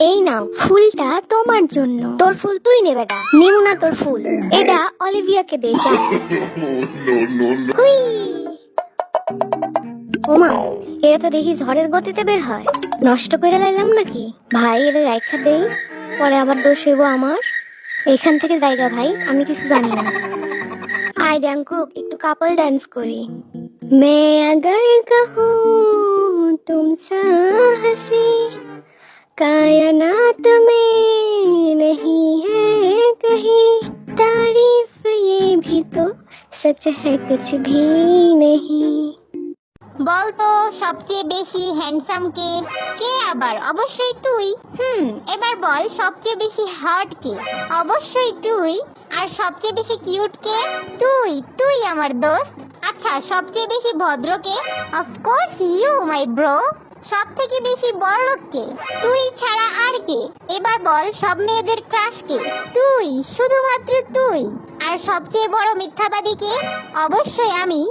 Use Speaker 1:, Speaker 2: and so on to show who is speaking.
Speaker 1: এই নাও ফুলটা তোমার জন্য। তোর ফুল তুই নে বেটা, নিমু না তোর ফুল। এটা অলিভিয়াকে দে যা। হুই। ওমা, এরা তো দেখি ঝড়ের গতিতে বের হয়। নষ্ট করে লাইলাম নাকি? ভাই এদের রাইখা দেই, পরে আবার দোষ হইব আমার। এখান থেকে জায়গা ভাই, আমি কিছু জানি না। আয় জাঙ্কুক, একটু কাপল ডান্স করি। মে अगर कहूँ तुमसे हंसी कायनात में नहीं है कहीं तारीफ ये भी तो सच है कुछ भी नहीं।
Speaker 2: বলতো সবচেয়ে বেশি হ্যান্ডসাম কে? কে আবার? অবশ্যই তুই। এবার বল সবচেয়ে বেশি হট কে? অবশ্যই তুই। আর সবচেয়ে বেশি কিউট কে? তুই। তুই আমার দোস্ত। আচ্ছা, সবচেয়ে বেশি ভদ্র কে? Of course you my bro. সব থেকে বেশি বড়লোক কে? তুই ছাড়া আর কে? এবার বল সব মেয়েদের ক্রাশ কে? তুই, শুধুমাত্র তুই। আর সবচেয়ে বড় মিথ্যাবাদী কে? অবশ্যই আমি।